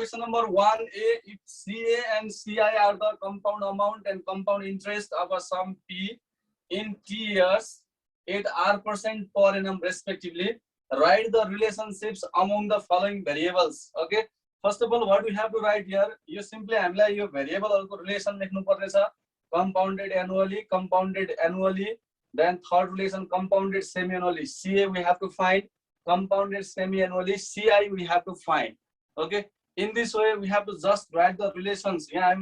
question number 1A. If CA and CI are the compound amount and compound interest of a sum P in T years at R% per annum respectively, write the relationships among the following variables. Okay. First of all, what we have to write here? You simply apply your variable relation लेख्नु पर्नेछ. Compounded annually. Then third relation, compounded semi-annually. CA we have to find. Compounded semi-annually. CI we have to find. Okay. In this way, we have to just write the relations. Yeah,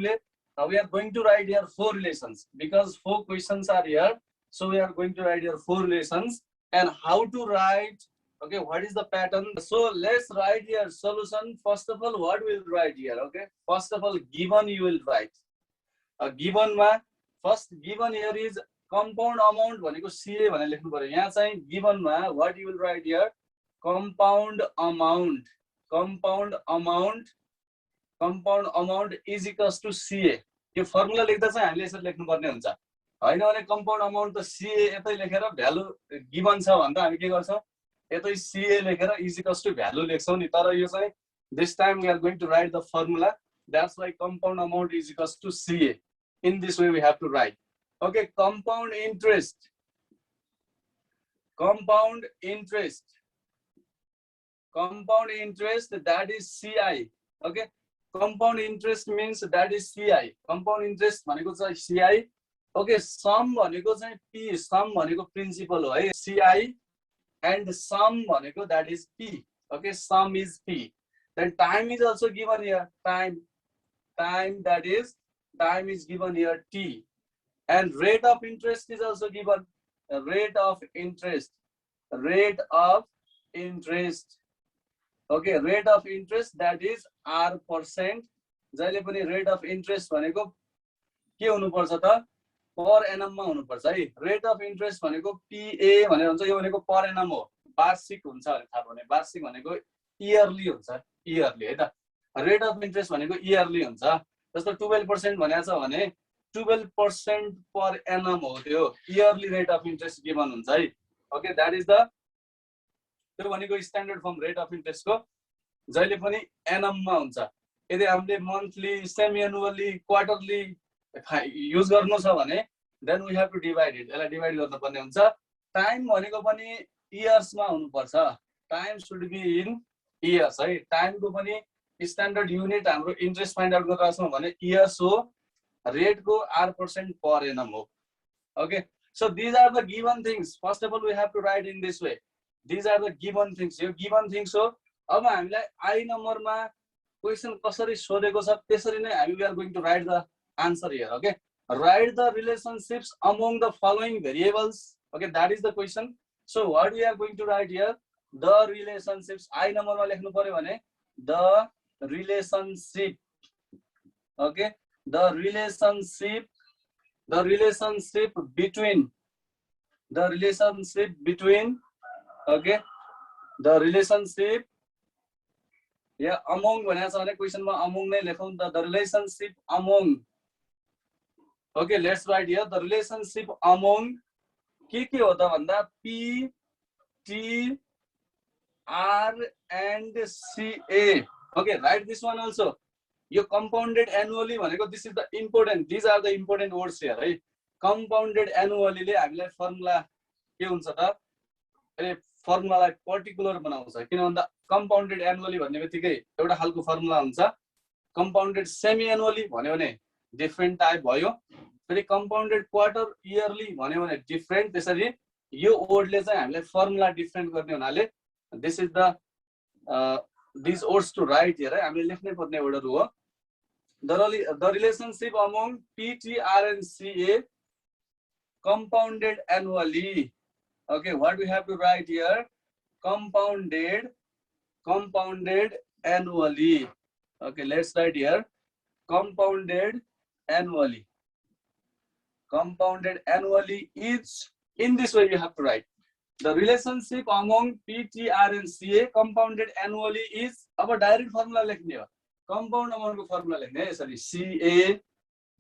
we are going to write here 4 relations because 4 questions are here. So we are going to write here 4 relations. And how to write? Okay, what is the pattern? So let's write here solution. First of all, what we'll write here? Okay. First of all, given you will write. Given ma first given here is compound amount भनेको CA भनेर लेख्नु पर्यो. यहाँ चाहिँ given मा what you will write here? Compound amount is equals to CA. यो formula लेख्दा चाहिँ हामीले यसरी लेख्नु पर्ने हुन्छ. हैन भने compound amount त CA यतै लेखेर भ्यालु given छ भन्दा हामी के गर्छौं? यतै CA लेखेर is equals to भ्यालु लेख्छौं नि. तर यो चाहिँ this time we are going to write the formula. That's why compound amount is equals to CA. In this way we have to write. Okay, compound interest, that is CI. Okay, compound interest means that is CI. Compound interest भनेको चाहिँ CI. Okay, sum भनेको चाहिँ P, sum भनेको principal हो है. CI and sum भनेको that is P. Okay, sum is P. Then time is also given here. Time is given here T. And rate of interest is also given. Rate of interest. Okay, rate of interest that is R%. जहिले पनि rate of interest भनेको के हुनु पर्छ त? Per annum मा हुनु पर्छ है. Rate of interest भनेको PA भनेर हुन्छ. यो भनेको per annum हो. वार्षिक हुन्छ भने थाहा भने वार्षिक भनेको yearly हुन्छ. Yearly है त. Rate of interest भनेको yearly हुन्छ. जस्तो 12% भनेको छ भने 12% per annum हो त्यो. Yearly rate of interest given हुन्छ है. Okay, that is the त्यो भनेको standard form rate of interest को जहिले पनि annum मा हुन्छ. यदि हामीले monthly, semi annually, quarterly use गर्नु छ भने then we have to divide it. यसलाई divide गर्न पर्ने हुन्छ. Time भनेको पनि years मा हुनु पर्छ. Time should be in years है. Time को पनि standard unit हाम्रो interest find out गर्छौं भने years हो. Rate को R% per annum हो. Okay, so these are the given things. First of all, we have to write in this way. These are the given things. यो given things हो. अब हामीलाई I number मा question कसरी सोधेको छ त्यसरी नै हामी we are going to write the answer here. Okay, write the relationships among the following variables. Okay, that is the question. So what we are going to write here? The relationships. I number मा लेख्नु पर्यो भने the relationship. Okay, the relationship between okay, the relationship among भनेको छ भने question मा among नै लेखौं त. The relationship among. Okay, let's write here the relationship among के हो त भन्दा P, T, R and CA. Okay, write this one also. यो compounded annually भनेको this is the important. These are the important words here है. Compounded annually ले हामीलाई formula के हुन्छ त? ए फर्मुलालाई पर्टिकुलर बनाउँछ. किन भन्दा compounded annually भन्ने बित्तिकै एउटा खालको फर्मुला हुन्छ. Compounded semi annually भन्यो भने different type भयो. फेरि compounded quarter yearly भन्यो भने different. त्यसरी यो वर्डले चाहिँ हामीलाई फर्मुला डिफरेन्ट गर्ने हुनाले this is the these words to write here है. हामीले लेख्नै पर्ने वर्डहरु हो. The relationship among P, T, R and CA compounded annually. Okay, what we have to write here? Compounded annually. Okay, let's write here compounded annually. Compounded annually is in this way you have to write. The relationship among P, T, R and CA compounded annually is अब direct formula लेख्ने हो. Compound amount को formula लेख्ने है. यसरी CA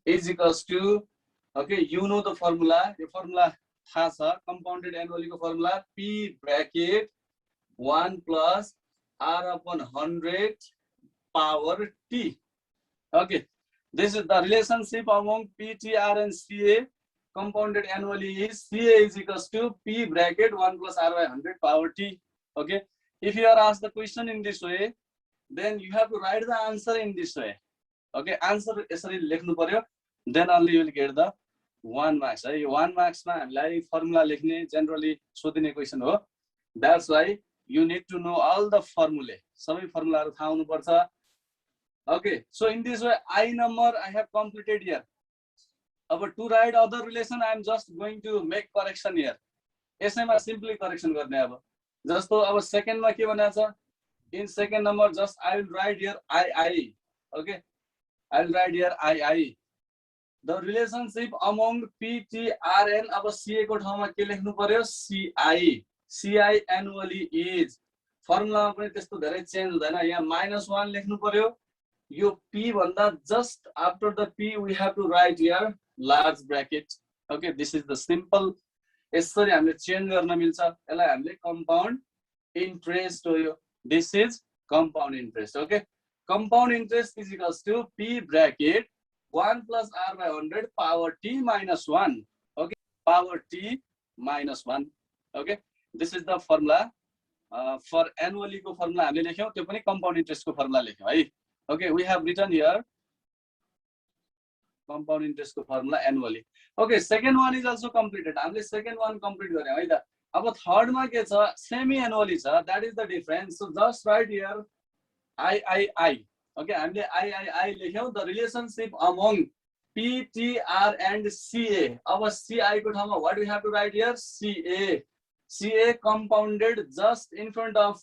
is equals to, okay, you know the formula. यो formula थाहा छ. Compounded annually को formula P bracket 1 plus R upon 100 power t. Okay, this is the relationship among P, T, R and CA compounded annually is CA is equals to P bracket 1 plus R by 100 power t. Okay, if you are asked the question in this way, then you have to write the answer in this way. Okay, answer यसरी लेख्नु पर्यो, then only you will get the 1 marks. 1 marks मा हामीलाई formula लेख्ने generally सोधिने question हो. That's why you need to know all the formulae. सबै फर्मुलाहरु थाहा हुनु पर्छ. Okay, so in this way I number I have completed here. अब to write other relation I am just going to make correction here. यसैमा simply correction गर्ने अब. जस्तो अब second मा के भनेको छ? In second number just I will write here I. Okay, I will write here I. The relationship among P, T, R, N. अब CA को ठाउँमा के लेख्नु पर्यो? CI. CI annually is. फर्मुलामा पनि त्यस्तो धेरै चेन्ज हुँदैन. यहाँ -1 लेख्नु पर्यो. यो P भन्दा just after the P we have to write here large bracket. Okay, this is the simple. यसरी हामीले चेन्ज गर्न मिल्छ. यसलाई हामीले compound interest हो यो. This is compound interest. Okay, compound interest is equals to P bracket 1 plus R by 100 power T minus 1. Okay, power T minus 1. Okay, this is the formula. For annually को formula हामीले लेख्यौं, त्यो पनि compound interest को formula लेख्यौं है. Okay, we have written here compound interest को formula annually. Okay, second one is also completed. हामीले second one complete गर्यौं है त. अब third मा के छ? Semi annually छ. That is the difference. So just write here I. Okay, हामीले I लेख्यौं. The relationship among P, T, R and CA. अब CI को ठाउँमा what we have to write here? CA. CA compounded just in front of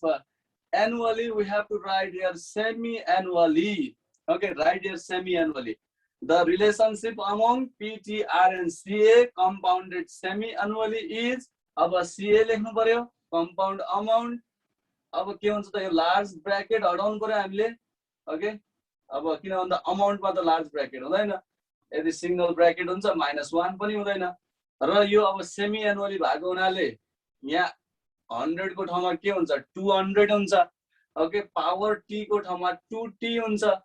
annually we have to write here semi-annually. Okay, write here semi-annually. The relationship among P, T, R and CA compounded semi-annually is. अब CA लेख्नु पर्यो. Compound amount. अब के हुन्छ त यो large bracket हटाउनु पर्यो हामीले. Okay, अब किन भन्दा amount मा त large bracket हुँदैन. यदि single bracket हुन्छ -1 पनि हुँदैन. र यो अब semi-annually भएको हुनाले यहाँ 100 को ठाउँमा के हुन्छ? 200 हुन्छ. Okay, power T को ठाउँमा 2T हुन्छ.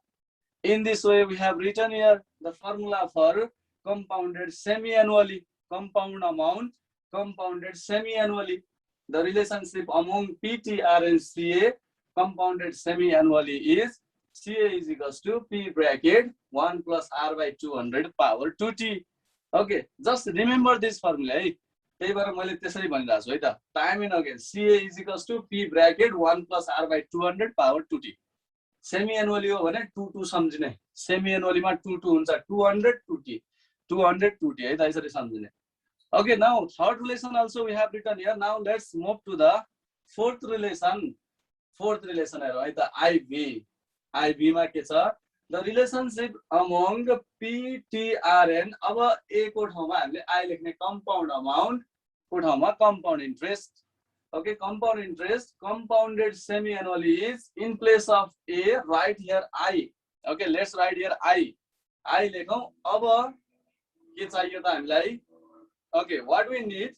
In this way we have written here the formula for compounded semi-annually. Compound amount compounded semi-annually. The relationship among P, T, R and CA compounded semi-annually is CA is equals to P bracket 1 plus R by 200 power 2T. Okay, just remember this formula. त्यही भएर मैले त्यसरी भनिरहेको छु है त. Time and again CA is equals to P bracket 1 plus R by 200 power 2T. Semi annually हो भने 2 सम्झिने. Semi annually मा 2 हुन्छ. 200 2T. 200 2T है त, यसरी सम्झिने. Okay, now third relation also we have written here. Now let's move to the fourth relation. Fourth relation हेरौ है त, IB. IB मा के छ? The relationship among P, T, R, N. अब A को ठाउँमा हामीले I लेख्ने compound amount को ठाउँमा compound interest. Okay, compound interest compounded semi-annually is in place of A write here I. Okay, let's write here I. I लेखौं. अब के चाहियो त हामीलाई? Okay, what we need?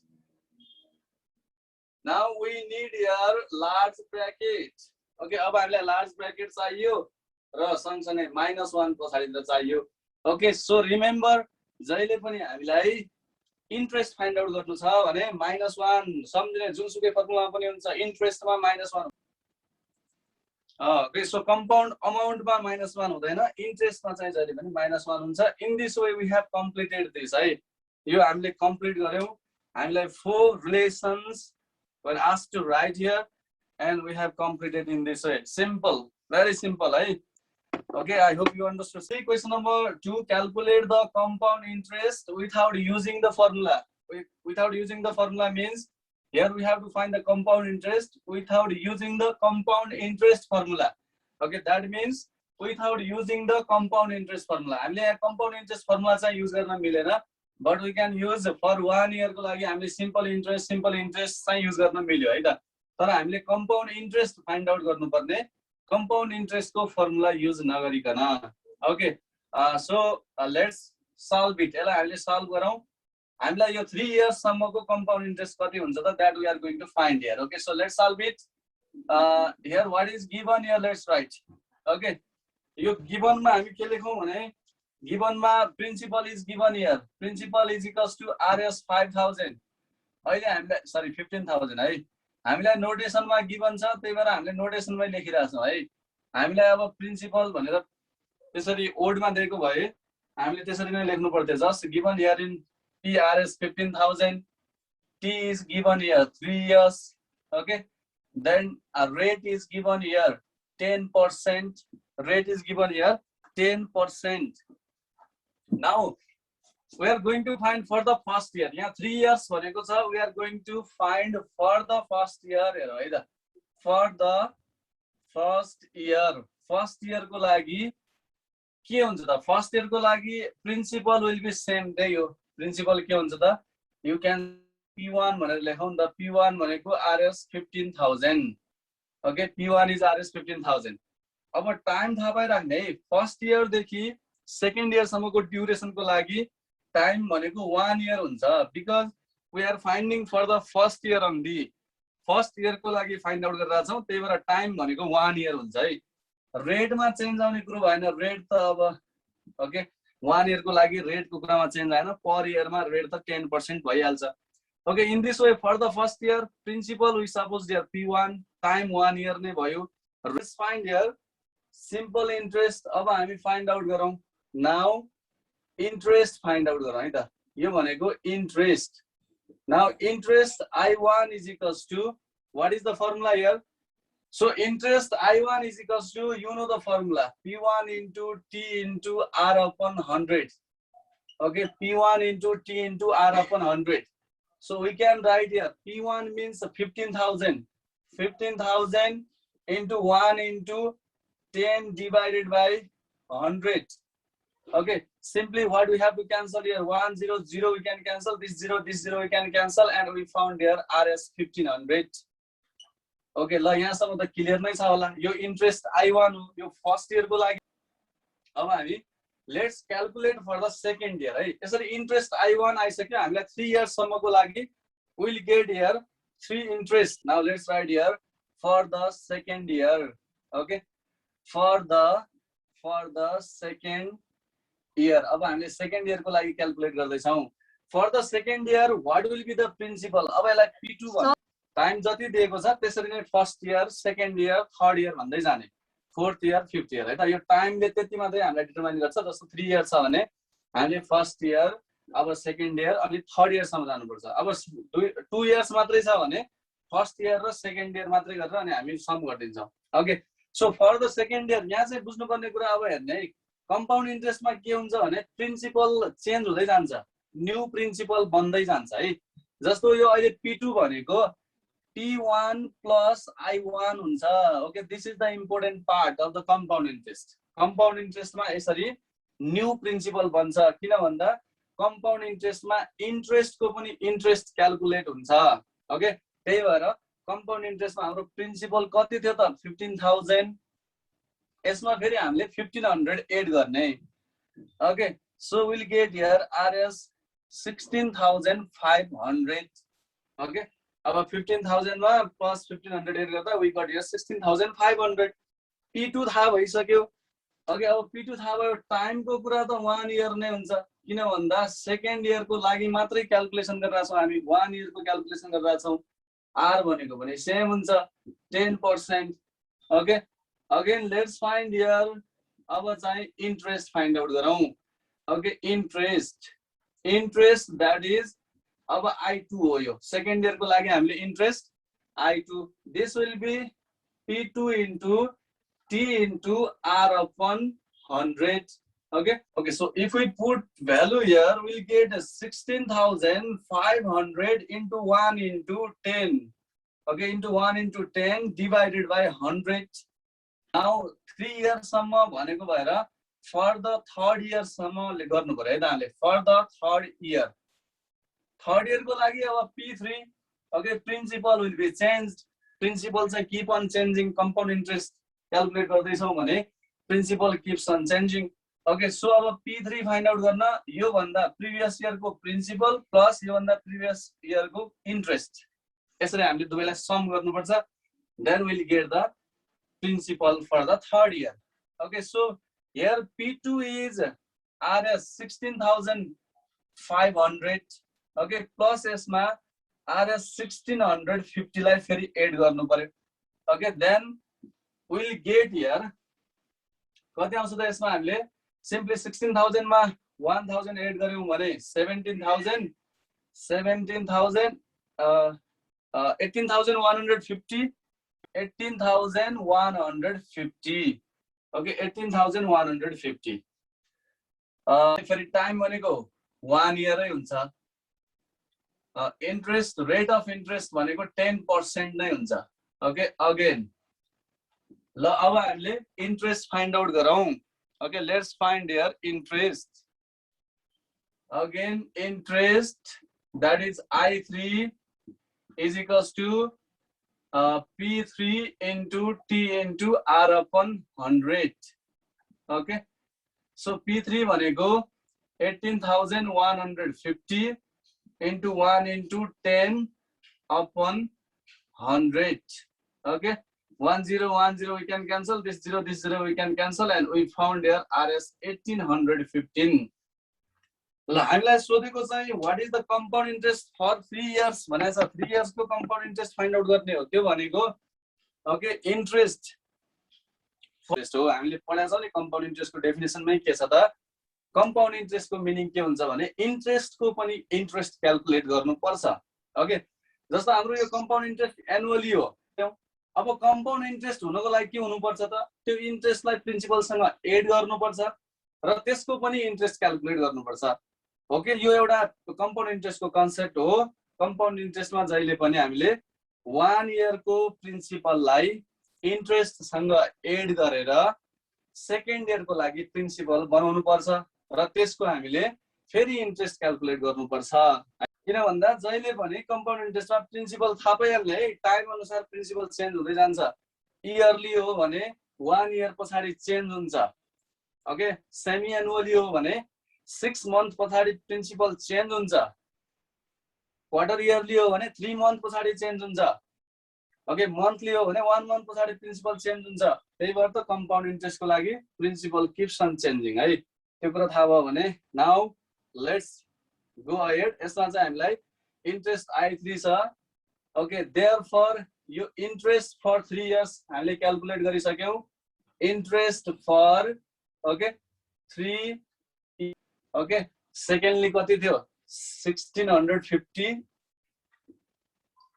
Now we need here large bracket. Okay, अब हामीलाई large bracket चाहियो र सँगसँगै -1 पछाडि त चाहियो. Okay, so remember जहिले पनि हामीलाई interest find out गर्नु छ भने -1 सम्झिने जुनसुकै फर्मुलामा पनि हुन्छ interest मा -1. Okay, so compound amount मा -1 हुँदैन, interest मा चाहिँ जहिले पनि -1 हुन्छ. In this way we have completed this है. यो हामीले complete गर्यौं. हामीलाई 4 relations were asked to write here and we have completed in this way. Simple, very simple है. Okay, I hope you understood. See question number 2, calculate the compound interest without using the formula. Without using the formula means here we have to find the compound interest without using the compound interest formula. Okay, that means without using the compound interest formula. हामीले यहाँ compound interest formula चाहिँ use गर्न मिलेन, but we can use for 1 year को लागि हामीले simple interest चाहिँ use गर्न मिल्यो है त. तर हामीले compound interest find out गर्नुपर्ने, compound interest को formula use नगरिकन. Okay, so let's solve it. यसलाई हामीले solve गरौँ. हामीलाई यो 3 years सम्मको compound interest कति हुन्छ त, that we are going to find here. Okay, so let's solve it. Here what is given here, let's write. Okay, यो गिभनमा हामी के लेखौँ भने गिभनमा principal is given here principal is equals to R 5000 अहिले हामीलाई सरी 15000 है हामीलाई नोटेसनमा गिभन छ त्यही भएर हामीले नोटेसनमै लेखिरहेछौँ है हामीलाई अब प्रिन्सिपल भनेर त्यसरी ओडमा दिएको भए हामीले त्यसरी नै लेख्नु पर्थ्यो just given here in PRS 15000 T is given here 3 years okay then a rate is given here 10% rate is given here 10% now we are going to find for the first year यहाँ 3 years भनेको छ we are going to find for the first year हेर है त for the first year को लागि के हुन्छ त फर्स्ट इयर को लागि प्रिन्सिपल विल बी सेम त्यही हो प्रिन्सिपल के हुन्छ त यु क्यान P1 भनेर लेखौँ नि त P1 भनेको RS 15000 okay P1 is RS 15000 अब टाइम थाहा पाइराख्ने है फर्स्ट इयर देखि सेकेन्ड इयर सम्मको ड्युरेसनको लागि टाइम भनेको 1 इयर हुन्छ because we are finding for the first year only first year को लागि फाइन्ड आउट गरिरहेको छौँ त्यही भएर टाइम भनेको 1 इयर हुन्छ है रेटमा चेन्ज आउने कुरो भएन रेट त अब ओके 1 इयर को लागि रेटको कुरामा चेन्ज आएन पर इयरमा रेट त 10% भइहाल्छ okay in this way for the first year principal we suppose here P1 time 1 year नै भयो let's find here simple interest अब हामी फाइन्ड आउट गरौँ नाउ इन्ट्रेस्ट फाइन्ड आउट गरौँ है त यो भनेको interest now interest I1 is equals to what is the formula here so interest I1 is equals to you know the formula P1 into T into R upon 100 okay P1 into T into R upon 100 so we can write here P1 means 15,000 into 1 into 10 divided by 100 okay simply what we have to cancel here 1 0 0 we can cancel this 0 we can cancel and we found here RS 1500 okay ल यहाँसम्म त clear नै छ होला यो interest I1 हो यो first year को लागि अब हामी let's calculate for the second year है यसरी इन्ट्रेस्ट I1 आइसक्यो हामीलाई 3 इयर्स सम्मको लागि will get here 3 interest now let's write here for the second year okay for the second year अब हामीले सेकेन्ड इयर को लागि क्याल्कुलेट गर्दै छौं for the second year what will be the principal अब यसलाई P2 भन्छ टाइम जति दिएको छ त्यसरी नै first year second year third year भन्दै जाने फोर्थ इयर फिफ्थ इयर है त यो टाइमले त्यति मात्रै हामीलाई डिटरमाइन गर्छ जस्तो 3 इयर छ भने हामीले फर्स्ट इयर अब सेकेन्ड इयर अनि थर्ड इयर सम्म जानुपर्छ अब 2 इयर्स मात्रै छ भने फर्स्ट इयर र सेकेन्ड इयर मात्रै गरेर अनि हामी सम गरिदिन्छौँ okay so for the second year यहाँ चाहिँ बुझ्नुपर्ने कुरा अब हेर्ने है कम्पाउन्ड इन्ट्रेस्टमा के हुन्छ भने प्रिन्सिपल चेन्ज हुँदै जान्छ न्यू प्रिन्सिपल बन्दै जान्छ है जस्तो यो अहिले P2 भनेको P1 plus I1 हुन्छ okay this is the important part of the compound इन्ट्रेस्टमा यसरी न्यू प्रिन्सिपल बन्छ किन भन्दा कम्पाउन्ड इन्ट्रेस्टमा इन्ट्रेस्टको पनि इन्ट्रेस्ट क्याल्कुलेट हुन्छ ओके त्यही भएर कम्पाउन्ड इन्ट्रेस्टमा हाम्रो प्रिन्सिपल कति थियो त 15000 यसमा फेरि हामीले 1500 एड गर्ने okay so will get here RS 16500 okay अब 15,000 मा प्लस 1500 एड गर्दा वी गट हियर 16,500 P2 थाहा भइसक्यो ओके अब P2 थाहा भयो टाइमको कुरा त 1 इयर नै हुन्छ किन भन्दा सेकेन्ड इयर को लागि मात्रै क्याल्कुलेसन गरिरहेका छौं हामी 1 इयर को क्याल्कुलेसन गरिरहेका छौं R भनेको पनि सेम हुन्छ 10% okay again let's find here अब चाहिँ इन्ट्रेस्ट फाइन्ड आउट गरौँ ओके इन्ट्रेस्ट दैट इज अब I2 हो यो सेकेन्ड इयर को लागि हामीले interest I2 this will be P2 into T into R upon 100 okay so if we put value here we'll get 16,500 into 1 into 10 okay into 1 into 10 divided by 100 now 3 years सम्म भनेको भएर for the third year सम्म गर्नु पर्यो है त हामीले for the third year को लागि अब P3 okay principal will be changed principal चाहिँ keep on changing compound interest calculate गर्दै छौं भने principal keeps on changing okay so अब P3 फाइन्ड आउट गर्न यो भन्दा प्रिभियस इयर को प्रिन्सिपल प्लस यो भन्दा प्रिभियस इयर को इन्ट्रेस्ट यसरी हामीले दुवैलाई सम गर्नुपर्छ then we'll get the principal for the third year okay so here P2 is RS 16,500 okay plus यसमा RS 1650 लाई फेरि एड गर्नु पर्यो okay then we'll get here कति आउँछ त यसमा हामीले simply 16,000 मा 1,000 एड गर्यौं भने 17,000 18,150 18,150 okay 18,150 फेरि टाइम भनेको 1 इयर नै हुन्छ इन्ट्रेस्ट रेट अफ इन्ट्रेस्ट भनेको 10% नै हुन्छ ओके अगेन ल अब हामीले इन्ट्रेस्ट फाइन्ड आउट गरौँ okay let's find here interest again interest that is I3 is equals to P3 into T into R upon 100 okay so P3 भनेको 18,150 into 1 into 10 upon 100 okay 1010 we can cancel this 0 we can cancel and we found here RS 1815 ल हामीलाई सोधेको चाहिँ what is the compound interest for 3 years भनेछ 3 years को compound interest find out गर्ने हो त्यो भनेको ओके इन्ट्रेस्ट हो हामीले पढाएको छ नि कम्पाउन्ड इन्ट्रेस्ट को डेफिनेसनमै के छ त कम्पाउन्ड इन्ट्रेस्ट को मिनिङ के हुन्छ भने इन्ट्रेस्ट को पनि इन्ट्रेस्ट क्याल्कुलेट गर्नु पर्छ ओके जस्तो हाम्रो यो कम्पाउन्ड इन्ट्रेस्ट एनुअली हो अब कम्पाउन्ड इन्ट्रेस्ट हुनको लागि के हुनु पर्छ त त्यो इन्ट्रेस्टलाई प्रिन्सिपल सँग एड गर्नु पर्छ र त्यसको पनि इन्ट्रेस्ट क्याल्कुलेट गर्नु पर्छ ओके यो एउटा कम्पाउन्ड इन्ट्रेस्ट को कन्सेप्ट हो कम्पाउन्ड इन्ट्रेस्टमा जहिले पनि हामीले 1 इयर को प्रिन्सिपललाई इन्ट्रेस्ट सँग एड गरेर सेकेन्ड इयर को लागि प्रिन्सिपल बनाउनु पर्छ र त्यसको हामीले फेरि इन्ट्रेस्ट क्याल्कुलेट गर्नु पर्छ किन भन्दा जहिले पनि कम्पाउन्ड इन्ट्रेस्टमा प्रिन्सिपल थाहा पाइहाल्ने है टाइम अनुसार प्रिन्सिपल चेन्ज हुँदै जान्छ इयरली हो भने 1 इयर पछाडी चेन्ज हुन्छ ओके सेमी एनुअली हो भने 6 मन्थ पछाडी प्रिन्सिपल चेन्ज हुन्छ क्वार्टर इयरली हो भने 3 मन्थ पछाडी चेन्ज हुन्छ ओके मन्थली हो भने 1 मन्थ पछाडी प्रिन्सिपल चेन्ज हुन्छ त्यही भएर त कम्पाउन्ड इन्ट्रेस्ट को लागि प्रिन्सिपल कीप्स अन चेन्जिङ है त्यो कुरा थाहा भयो भने नाउ लेट्स गो अहेड यसमा चाहिँ हामीलाई इन्ट्रेस्ट I3 छ ओके देयरफोर यो इन्ट्रेस्ट फर 3 इयर्स हामीले क्याल्कुलेट गरिसक्यौं interest for okay 3 okay secondly कति थियो 1650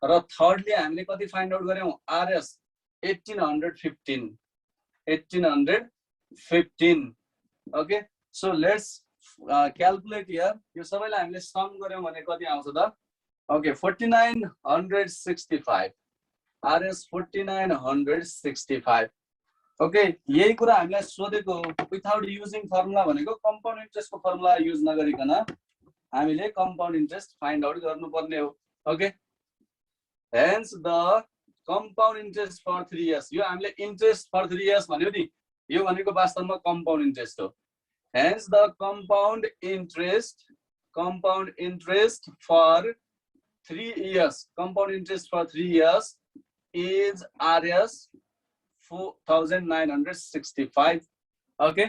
र थर्डली हामीले कति फाइन्ड आउट गर्यौं RS 1815 okay so let's calculate here यो सबैलाई हामीले सम गर्यौं भने कति आउँछ त ओके 4965 RS 4965 ओके यही कुरा हामीलाई सोधेको विथआउट युजिङ फर्मुला भनेको कम्पाउन्ड इन्ट्रेस्ट को फर्मुला युज नगरिकन हामीले कम्पाउन्ड इन्ट्रेस्ट फाइन्ड आउट गर्नुपर्ने हो okay hence the compound interest for 3 years यो हामीले इन्ट्रेस्ट फर 3 इयर्स भन्यो नि यो भनेको वास्तवमा कम्पाउन्ड इन्ट्रेस्ट हो hence the compound interest for 3 years compound interest for 3 years is RS 4,965 okay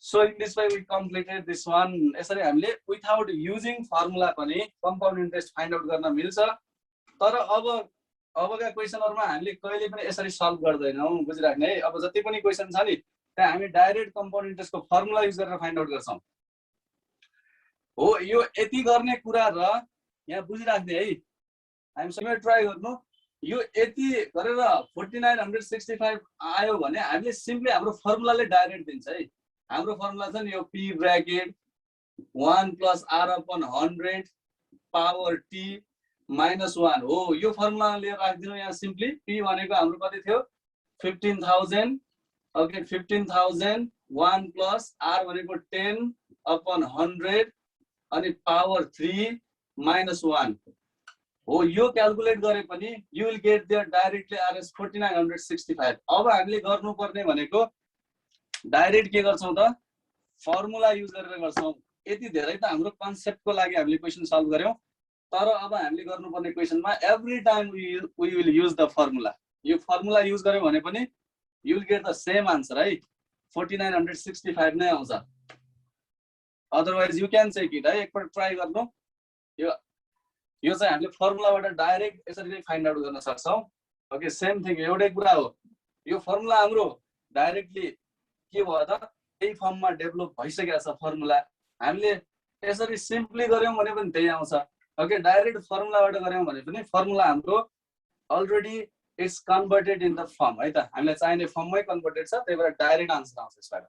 so in this way we completed this one यसरी हामीले without using formula पनि compound interest find out गर्न मिल्छ तर अबका क्वेशनहरुमा हामीले कहिले पनि यसरी सल्भ गर्दैनौं बुझिराख्ने है अब जति पनि क्वेशन छ नि त्यहाँ हामी डाइरेक्ट compound interest को फर्मुला युज गरेर फाइन्ड आउट गर्छौं हो यो यति गर्ने कुरा र यहाँ बुझिराख्ने है हामी ट्राई गर्नु यो यति गरेर 4965 आयो भने हामीले सिम्पली हाम्रो फर्मुलाले डाइरेक्ट दिन्छ है हाम्रो फर्मुला छ नि यो p bracket 1 + r upon 100 power t -1 हो यो फर्मुला लिएर राख्दिनु यहाँ सिम्पली p भनेको हाम्रो कति थियो 15,000 ओके 15,000 1 + r भनेको 10 upon 100 अनि पावर 3 -1 हो यो क्याल्कुलेट गरे पनि you will get there directly RS 4965 अब हामीले गर्नुपर्ने भनेको डाइरेक्ट के गर्छौं त फर्मुला युज गरेर गर्छौं यति धेरै त हाम्रो कन्सेप्टको लागि हामीले क्वेशन सल्भ गर्यौं तर अब हामीले गर्नुपर्ने क्वेशनमा every time we will use the formula यो फर्मुला युज गर्यौं भने पनि you will get the same answer है 4965 नै आउँछ otherwise you can check it है एकपल्ट ट्राई गर्नु यो चाहिँ हामीले फर्मुलाबाट डाइरेक्ट यसरी फाइन्ड आउट गर्न सक्छौं ओके सेम थिङ एउटै कुरा हो यो फर्मुला हाम्रो डाइरेक्टली के भयो त यही फर्ममा डेभलप भइसकेको छ फर्मुला हामीले यसरी सिम्पली गर्यौं भने पनि त्यही आउँछ ओके डाइरेक्ट फर्मुलाबाट गर्यौं भने पनि फर्मुला हाम्रो already it's converted in the form है त हामीलाई चाहिने फर्ममै कन्भर्टेड छ त्यही भएर डाइरेक्ट आन्सर आउँछ यसबाट